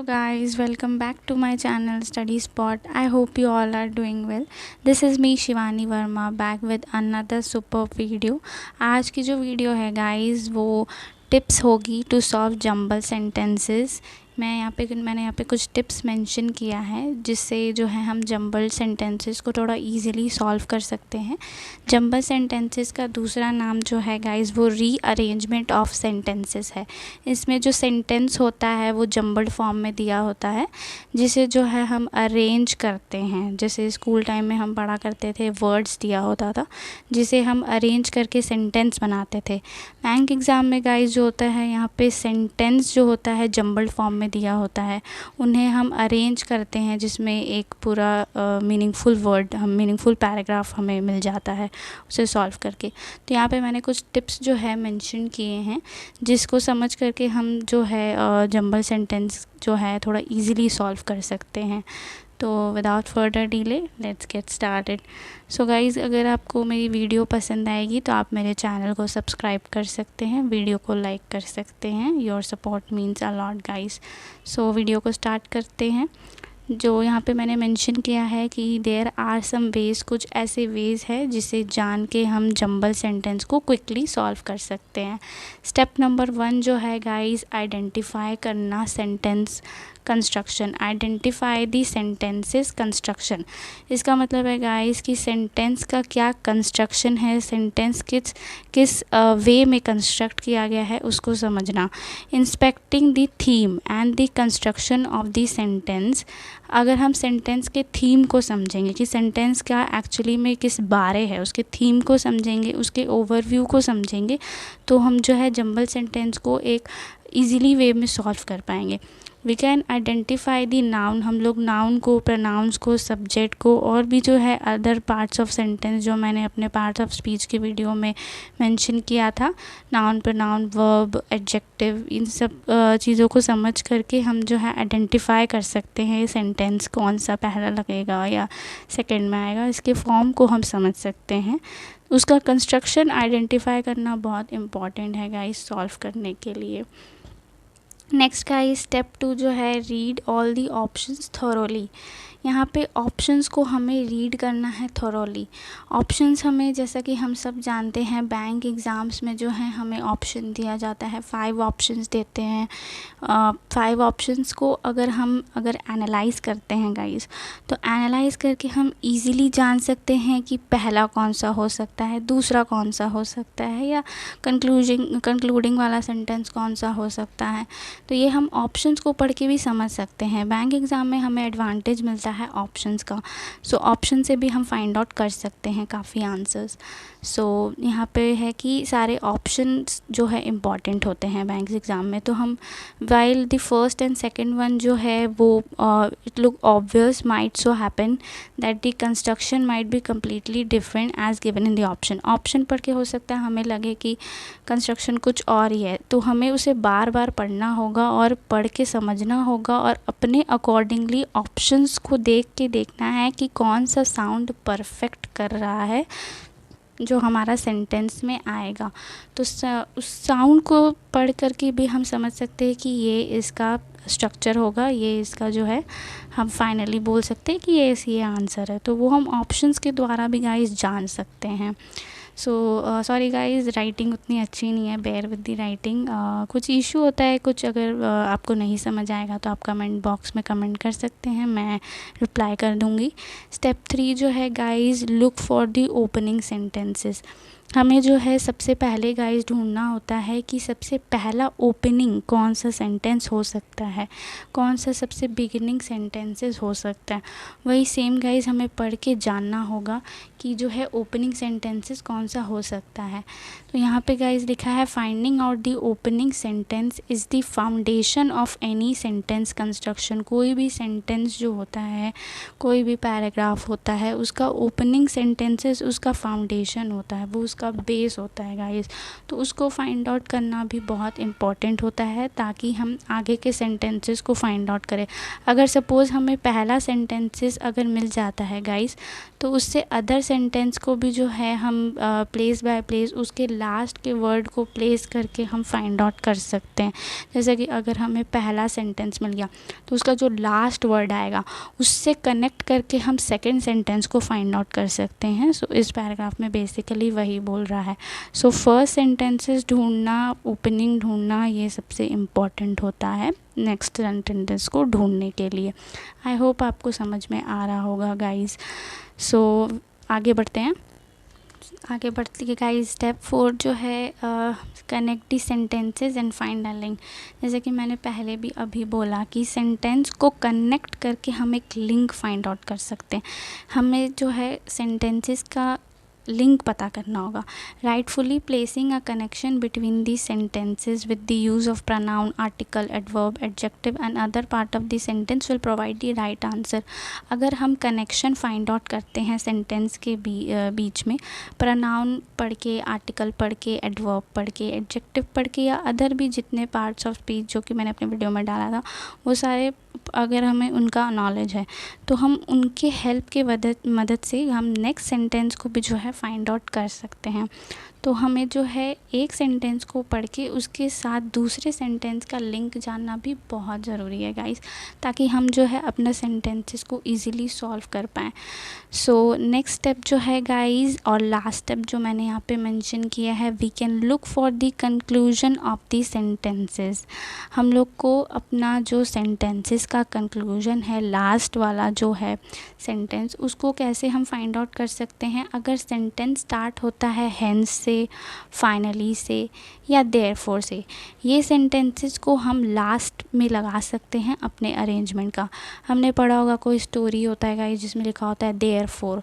Hello guys, welcome back to my channel Study Spot. I hope you all are doing well. This is me Shivani Verma back with another super video. आज की जो video है guys वो tips होगी to solve jumble sentences. मैंने यहाँ पे कुछ टिप्स मेंशन किया है जिससे जो है हम जंबल सेंटेंसेस को थोड़ा इजीली सॉल्व कर सकते हैं। जंबल सेंटेंसेस का दूसरा नाम जो है गाइस वो रीअरेंजमेंट ऑफ सेंटेंसेस है। इसमें जो सेंटेंस होता है वो जंबल्ड फॉर्म में दिया होता है जिसे जो है हम अरेंज करते हैं। जैसे स्कूल टाइम में हम पढ़ा करते थे, वर्ड्स दिया होता था जिसे हम अरेंज करके सेंटेंस बनाते थे। बैंक एग्ज़ाम में गाइस जो होता है यहाँ पे सेंटेंस जो होता है जंबल्ड फॉर्म में दिया होता है, उन्हें हम अरेंज करते हैं जिसमें एक पूरा मीनिंगफुल पैराग्राफ हमें मिल जाता है उसे सॉल्व करके। तो यहाँ पे मैंने कुछ टिप्स जो है मेंशन किए हैं जिसको समझ करके हम जो है जंबल सेंटेंस जो है थोड़ा इजीली सॉल्व कर सकते हैं। तो without further delay let's get started. So guys, अगर आपको मेरी वीडियो पसंद आएगी तो आप मेरे चैनल को सब्सक्राइब कर सकते हैं, वीडियो को लाइक कर सकते हैं। Your support means a lot guys. So video को स्टार्ट करते हैं। जो यहाँ पे मैंने मेंशन किया है कि देयर आर सम वेज़, कुछ ऐसे वेज़ है जिसे जान के हम जंबल सेंटेंस को क्विकली सॉल्व कर सकते हैं। स्टेप नंबर 1 जो है गाइस, आइडेंटिफाई करना sentence construction. Identify the sentences construction. इसका मतलब है गाइस कि सेंटेंस का क्या कंस्ट्रक्शन है, सेंटेंस किस वे में कंस्ट्रक्ट किया गया है उसको समझना। Inspecting the theme and the construction of the sentence. अगर हम सेंटेंस के थीम को समझेंगे कि सेंटेंस क्या एक्चुअली में किस बारे है, उसके थीम को समझेंगे, उसके ओवरव्यू को समझेंगे, तो हम जो है जंबल सेंटेंस को एक ईज़िली वे में सॉल्व कर पाएंगे। We can identify the noun. हम लोग नाउन को, प्रोनाउंस को, सब्जेक्ट को और भी जो है अदर पार्ट्स ऑफ सेंटेंस जो मैंने अपने पार्ट्स ऑफ स्पीच की वीडियो में मेंशन किया था, नाउन, प्रोनाउन, वर्ब, एडजेक्टिव, इन सब चीज़ों को समझ करके हम जो है आइडेंटिफाई कर सकते हैं सेंटेंस कौन सा पहला लगेगा या सेकेंड में आएगा। इसके फॉर्म को हम समझ सकते हैं। उसका कंस्ट्रक्शन आइडेंटिफाई करना बहुत इम्पॉर्टेंट है गाइस सॉल्व करने के लिए। नेक्स्ट गाइस, स्टेप 2 जो है, read all the options thoroughly. यहाँ पे ऑप्शंस को हमें रीड करना है थॉरोली। ऑप्शंस हमें, जैसा कि हम सब जानते हैं, बैंक एग्ज़ाम्स में जो है हमें ऑप्शन दिया जाता है, 5 ऑप्शंस देते हैं। 5 ऑप्शंस को अगर एनालाइज़ करते हैं गाइस, तो एनालाइज़ करके हम इजीली जान सकते हैं कि पहला कौन सा हो सकता है, दूसरा कौन सा हो सकता है, या कंक्लूडिंग वाला सेंटेंस कौन सा हो सकता है। तो ये हम ऑप्शंस को पढ़ के भी समझ सकते हैं। बैंक एग्ज़ाम में हमें एडवांटेज मिलता है ऑप्शंस का। सो ऑप्शन से भी हम फाइंड आउट कर सकते हैं काफ़ी आंसर्स। सो यहाँ पे है कि सारे ऑप्शंस जो है इम्पॉर्टेंट होते हैं बैंक एग्ज़ाम में। तो हम while the first and second one जो है वो it look obvious might so happen that the construction might be completely different as given in the option. Option पढ़ के हो सकता है हमें लगे कि कंस्ट्रक्शन कुछ और ही है, तो हमें उसे बार बार पढ़ना होगा और पढ़ के समझना होगा और अपने अकॉर्डिंगली ऑप्शंस को देख के देखना है कि कौन सा साउंड परफेक्ट कर रहा है जो हमारा सेंटेंस में आएगा। तो उस साउंड को पढ़ करके भी हम समझ सकते हैं कि ये इसका स्ट्रक्चर होगा, ये इसका जो है हम फाइनली बोल सकते हैं कि ये आंसर है। तो वो हम ऑप्शंस के द्वारा भी गाइस जान सकते हैं। सो सॉरी गाइस, राइटिंग उतनी अच्छी नहीं है, बेयर विद द राइटिंग। कुछ इशू होता है, कुछ अगर आपको नहीं समझ आएगा तो आप कमेंट बॉक्स में कमेंट कर सकते हैं, मैं रिप्लाई कर दूँगी। स्टेप 3 जो है guys, look for the opening sentences. हमें जो है सबसे पहले गाइस ढूंढना होता है कि सबसे पहला ओपनिंग कौन सा सेंटेंस हो सकता है, कौन सा सबसे बिगिनिंग सेंटेंसेस हो सकता है। वही सेम गाइस हमें पढ़ के जानना होगा कि जो है ओपनिंग सेंटेंसेस कौन सा हो सकता है। तो यहाँ पे गाइस लिखा है, finding out the opening sentence is the foundation of any sentence construction. कोई भी सेंटेंस जो होता है, कोई भी पैराग्राफ होता है, उसका ओपनिंग सेंटेंसेस उसका फाउंडेशन होता है, वो उसका उसका बेस होता है गाइस। तो उसको फाइंड आउट करना भी बहुत इम्पॉर्टेंट होता है ताकि हम आगे के सेंटेंसेस को फाइंड आउट करें। अगर सपोज़ हमें पहला सेंटेंसेस अगर मिल जाता है गाइस, तो उससे अदर सेंटेंस को भी जो है हम प्लेस बाय प्लेस उसके लास्ट के वर्ड को प्लेस करके हम फाइंड आउट कर सकते हैं। जैसे कि अगर हमें पहला सेंटेंस मिल गया तो उसका जो लास्ट वर्ड आएगा उससे कनेक्ट करके हम सेकंड सेंटेंस को फाइंड आउट कर सकते हैं। सो इस पैराग्राफ में बेसिकली वही बोल रहा है। सो फर्स्ट सेंटेंसेस ढूंढना, ओपनिंग ढूंढना, ये सबसे इम्पॉर्टेंट होता है नेक्स्ट सेंटेंस को ढूंढने के लिए। आई होप आपको समझ में आ रहा होगा गाइस। सो आगे बढ़ते हैं। आगे बढ़ते हैं गाइस। स्टेप 4 जो है connect the sentences and find the link. जैसे कि मैंने पहले भी अभी बोला कि सेंटेंस को कनेक्ट करके हम एक लिंक फाइंड आउट कर सकते हैं। हमें जो है सेंटेंसेस का लिंक पता करना होगा। Rightfully placing a connection between the sentences with the use of pronoun, article, adverb, adjective and other part of the sentence will provide the right answer. अगर हम कनेक्शन फाइंड आउट करते हैं sentence के बीच में, pronoun पढ़ के, article पढ़ के, एडवर्ब पढ़ के, एडजेक्टिव पढ़ के या अदर भी जितने पार्ट्स ऑफ स्पीच जो कि मैंने अपने वीडियो में डाला था वो सारे अगर हमें उनका नॉलेज है तो हम उनके हेल्प के मदद से हम नेक्स्ट सेंटेंस को भी जो है फाइंड आउट कर सकते हैं। तो हमें जो है एक सेंटेंस को पढ़ के उसके साथ दूसरे सेंटेंस का लिंक जानना भी बहुत ज़रूरी है गाइस, ताकि हम जो है अपना सेंटेंसेस को इजीली सॉल्व कर पाएँ। सो नेक्स्ट स्टेप जो है गाइस और लास्ट स्टेप जो मैंने यहाँ पे मेंशन किया है, we can look for the conclusion of the sentences. हम लोग को अपना जो सेंटेंसेस का कंक्लूजन है, लास्ट वाला जो है सेंटेंस, उसको कैसे हम फाइंड आउट कर सकते हैं। अगर सेंटेंस स्टार्ट होता है हेंस से, फाइनली से या देयरफॉर से, ये सेंटेंसेस को हम लास्ट में लगा सकते हैं अपने अरेंजमेंट का। हमने पढ़ा होगा कोई स्टोरी होता है गाइस जिसमें लिखा होता है देयरफॉर,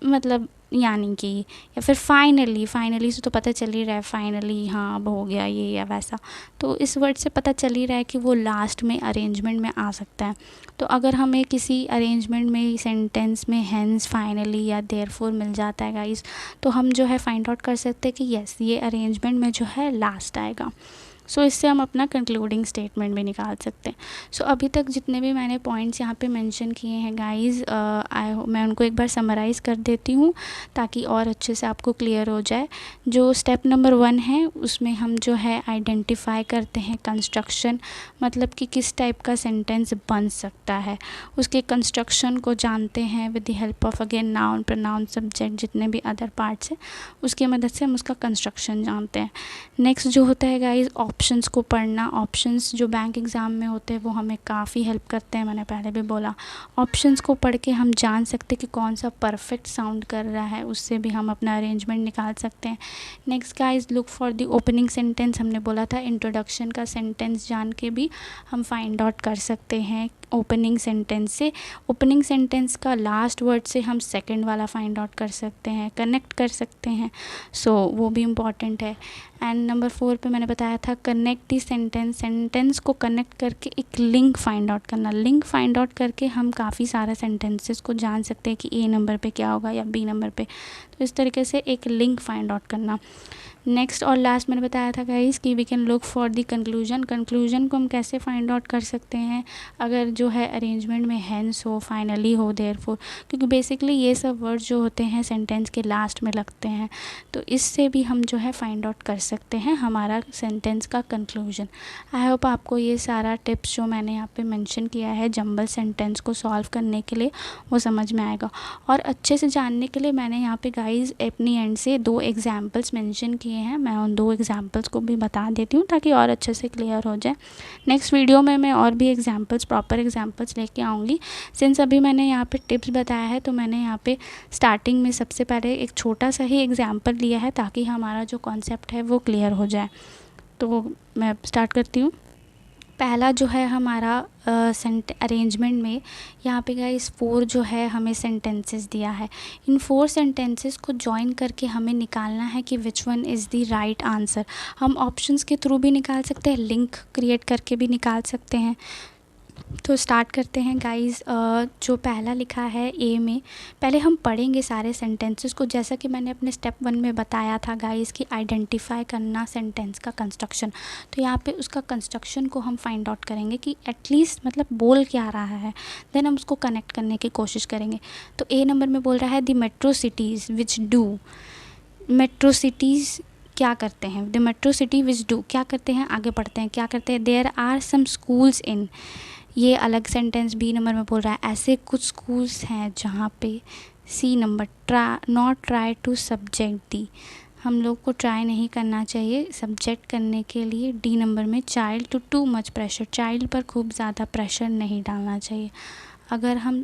मतलब यानी कि, या फिर फाइनली से तो पता चल ही रहा है फाइनली हाँ अब हो गया ये या वैसा, तो इस वर्ड से पता चल ही रहा है कि वो लास्ट में अरेंजमेंट में आ सकता है। तो अगर हमें किसी अरेंजमेंट में सेंटेंस में हेंस, फाइनली या देयरफॉर मिल जाता है गाइस, तो हम जो है फाइंड आउट कर सकते हैं कि यस ये अरेंजमेंट में जो है लास्ट आएगा। सो इससे हम अपना कंक्लूडिंग स्टेटमेंट भी निकाल सकते हैं। सो अभी तक जितने भी मैंने पॉइंट्स यहाँ पे मेंशन किए हैं गाइस, मैं उनको एक बार समराइज़ कर देती हूँ ताकि और अच्छे से आपको क्लियर हो जाए। जो स्टेप नंबर 1 है उसमें हम जो है आइडेंटिफाई करते हैं कंस्ट्रक्शन, मतलब कि किस टाइप का सेंटेंस बन सकता है, उसके कंस्ट्रक्शन को जानते हैं with the help of again noun, pronoun, subject, जितने भी अदर पार्ट्स हैं उसके मदद से हम उसका कंस्ट्रक्शन जानते हैं। नेक्स्ट जो होता है गाइस ऑप्शंस को पढ़ना। ऑप्शंस जो बैंक एग्ज़ाम में होते हैं वो हमें काफ़ी हेल्प करते हैं, मैंने पहले भी बोला। ऑप्शंस को पढ़ के हम जान सकते हैं कि कौन सा परफेक्ट साउंड कर रहा है, उससे भी हम अपना अरेंजमेंट निकाल सकते हैं। Next guys look for the opening sentence. हमने बोला था इंट्रोडक्शन का सेंटेंस जान के भी हम फाइंड आउट कर सकते हैं ओपनिंग सेंटेंस से। ओपनिंग सेंटेंस का लास्ट वर्ड से हम सेकंड वाला फाइंड आउट कर सकते हैं, कनेक्ट कर सकते हैं। सो वो भी इम्पॉर्टेंट है। एंड नंबर 4 पे मैंने बताया था कनेक्ट दी सेंटेंस। सेंटेंस को कनेक्ट करके एक लिंक फाइंड आउट करना। लिंक फाइंड आउट करके हम काफ़ी सारे सेंटेंसेस को जान सकते हैं कि ए नंबर पे क्या होगा या बी नंबर पे, तो इस तरीके से एक लिंक फाइंड आउट करना। नेक्स्ट और लास्ट मैंने बताया था गाइस कि we can look for the conclusion. Conclusion को हम कैसे फाइंड आउट कर सकते हैं अगर जो है अरेंजमेंट में हेंस हो, फाइनली हो, देयरफॉर, क्योंकि बेसिकली ये सब वर्ड जो होते हैं सेंटेंस के लास्ट में लगते हैं, तो इससे भी हम जो है फाइंड आउट कर सकते हैं हमारा सेंटेंस का कंक्लूजन। आई होप आपको ये सारा टिप्स जो मैंने यहाँ पे मेंशन किया है जंबल सेंटेंस को सॉल्व करने के लिए वो समझ में आएगा। और अच्छे से जानने के लिए मैंने यहाँ पे गाइस अपनी एंड से 2 एग्जाम्पल्स मेंशन किए हैं। मैं उन 2 एग्जाम्पल्स को भी बता देती हूँ ताकि और अच्छे से क्लियर हो जाए। नेक्स्ट वीडियो में मैं और भी एग्जाम्पल्स, प्रॉपर एग्जाम्पल्स लेके आऊँगी। सिंस अभी मैंने यहाँ पे टिप्स बताया है तो मैंने यहाँ पे स्टार्टिंग में सबसे पहले एक छोटा सा ही एग्जाम्पल लिया है ताकि हमारा जो कॉन्सेप्ट है वो क्लियर हो जाए। तो मैं स्टार्ट करती हूँ। पहला जो है हमारा अरेंजमेंट में यहाँ पे गाइस 4 जो है हमें सेंटेंसेस दिया है। इन 4 सेंटेंसेस को जॉइन करके हमें निकालना है कि which one is the right answer. हम ऑप्शंस के थ्रू भी निकाल सकते हैं, लिंक क्रिएट करके भी निकाल सकते हैं। तो स्टार्ट करते हैं गाइस। जो पहला लिखा है ए में, पहले हम पढ़ेंगे सारे सेंटेंसेस को, जैसा कि मैंने अपने स्टेप 1 में बताया था गाइस कि आइडेंटिफाई करना सेंटेंस का कंस्ट्रक्शन। तो यहाँ पे उसका कंस्ट्रक्शन को हम फाइंड आउट करेंगे कि एटलीस्ट मतलब बोल क्या रहा है, देन हम उसको कनेक्ट करने की कोशिश करेंगे। तो ए नंबर में बोल रहा है the metro cities which do. Metro cities क्या करते हैं, the metro city which do क्या करते हैं, आगे पढ़ते हैं क्या करते हैं। There are some schools in, ये अलग सेंटेंस बी नंबर में बोल रहा है ऐसे कुछ स्कूल्स हैं जहाँ पे। She number not try to subject the, हम लोग को ट्राई नहीं करना चाहिए सब्जेक्ट करने के लिए। डी नंबर में child to too much pressure, चाइल्ड पर खूब ज़्यादा प्रेशर नहीं डालना चाहिए। अगर हम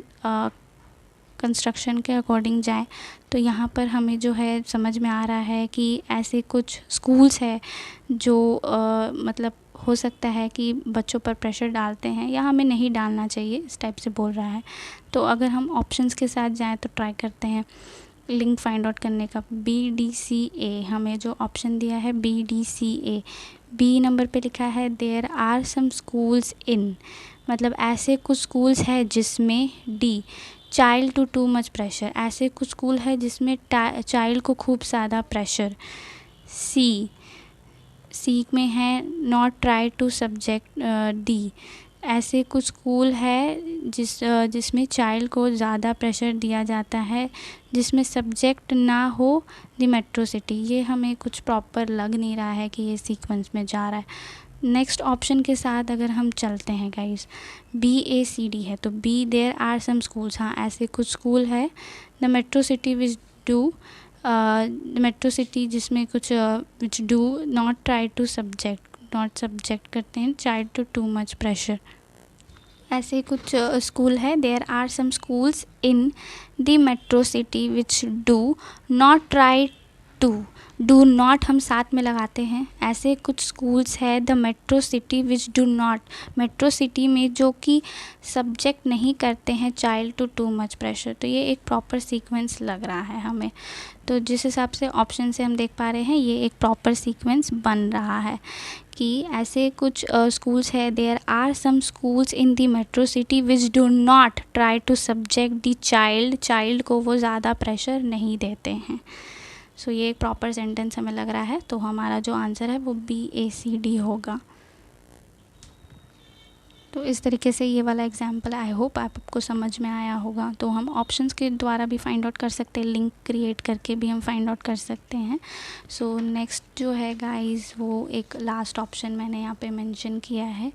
कंस्ट्रक्शन के अकॉर्डिंग जाए तो यहाँ पर हमें जो है समझ में आ रहा है कि ऐसे कुछ स्कूल्स है जो मतलब हो सकता है कि बच्चों पर प्रेशर डालते हैं या हमें नहीं डालना चाहिए, इस टाइप से बोल रहा है। तो अगर हम ऑप्शंस के साथ जाएं तो ट्राई करते हैं लिंक फाइंड आउट करने का। बी डी सी ए, हमें जो ऑप्शन दिया है B D C A, B number पे लिखा है there are some schools in, मतलब ऐसे कुछ स्कूल्स है जिसमें। The child to too much pressure, ऐसे कुछ स्कूल है जिसमें चाइल्ड को खूब ज़्यादा प्रेशर। सी में है not try to subject D, ऐसे कुछ स्कूल है जिसमें चाइल्ड को ज़्यादा प्रेशर दिया जाता है, जिसमें सब्जेक्ट ना हो द मेट्रो सिटी। ये हमें कुछ प्रॉपर लग नहीं रहा है कि ये सीक्वेंस में जा रहा है। नेक्स्ट ऑप्शन के साथ अगर हम चलते हैं guys, B A C D है तो B there are some schools, हाँ ऐसे कुछ स्कूल है। The metro city which do, metro city जिसमें कुछ which do not try to subject, not subject करते हैं child to too much pressure, ऐसे कुछ स्कूल है। There are some schools in the metro city which do not try to, do not हम साथ में लगाते हैं, ऐसे कुछ स्कूल्स है the metro city which do not, metro city में जो कि सब्जेक्ट नहीं करते हैं child to too much pressure. तो ये एक प्रॉपर सीक्वेंस लग रहा है हमें, तो जिस हिसाब से ऑप्शन से हम देख पा रहे हैं ये एक प्रॉपर सीक्वेंस बन रहा है कि ऐसे कुछ स्कूल्स है। There are some schools in the metro city which do not try to subject the child, child को वो ज़्यादा प्रेशर नहीं देते हैं। सो ये एक प्रॉपर सेंटेंस हमें लग रहा है, तो हमारा जो आंसर है वो बी ए सी डी होगा। तो इस तरीके से ये वाला एग्जाम्पल आई होप आपको समझ में आया होगा। तो हम ऑप्शंस के द्वारा भी फाइंड आउट कर सकते हैं, लिंक क्रिएट करके भी हम फाइंड आउट कर सकते हैं। सो नेक्स्ट जो है गाइस वो एक लास्ट ऑप्शन मैंने यहाँ पे मेंशन किया है,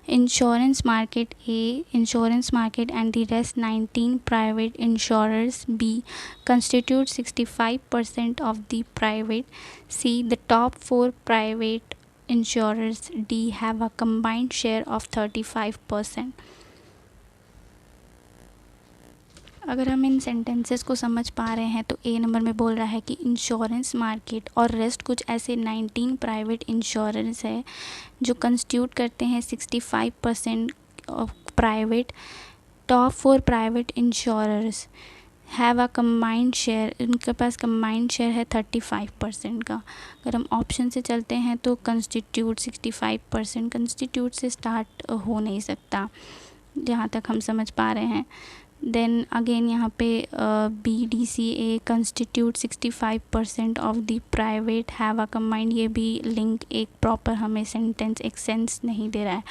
insurance market A, insurance market and the rest 19 private insurers. B constitute 65% of the private. C the top 4 private insurers. D have a combined share of 35%. अगर हम इन सेंटेंसेस को समझ पा रहे हैं तो ए नंबर में बोल रहा है कि इंश्योरेंस मार्केट और रेस्ट कुछ ऐसे 19 प्राइवेट इंश्योरेंस है जो कंस्टिट्यूट करते हैं 65% of private. Top 4 private insurers have a combined share, उनके पास कम्बाइंड शेयर है 35% का। अगर हम ऑप्शन से चलते हैं तो कंस्टिट्यूट 65%, कंस्टिट्यूट से स्टार्ट हो नहीं सकता जहाँ तक हम समझ पा रहे हैं। देन अगेन यहाँ पे B D C A constitute 65% of the private have a combined, ये भी लिंक एक प्रॉपर हमें सेंटेंस एक सेंस नहीं दे रहा है।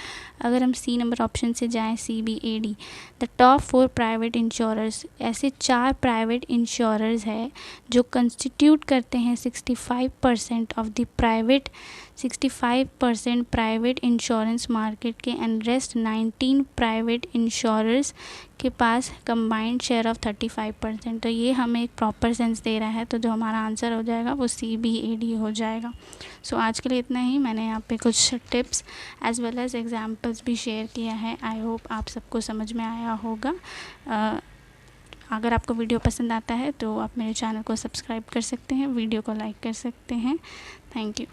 अगर हम सी नंबर ऑप्शन से जाएं C B A D, the top 4 private insurers, ऐसे 4 प्राइवेट इंश्योरर्स है जो कंस्टिट्यूट करते हैं 65% of the private, 65% private insurance market के, एंड रेस्ट 19 प्राइवेट इंश्योरर्स के पास कंबाइंड शेयर ऑफ 35%। तो ये हमें एक प्रॉपर सेंस दे रहा है, तो जो हमारा आंसर हो जाएगा वो सी बी ए डी हो जाएगा। सो आज के लिए इतना ही, मैंने यहाँ पे कुछ tips as well as examples भी शेयर किया है। आई होप आप सबको समझ में आया होगा। अगर आपको वीडियो पसंद आता है तो आप मेरे चैनल को सब्सक्राइब कर सकते हैं, वीडियो को लाइक कर सकते हैं। Thank you.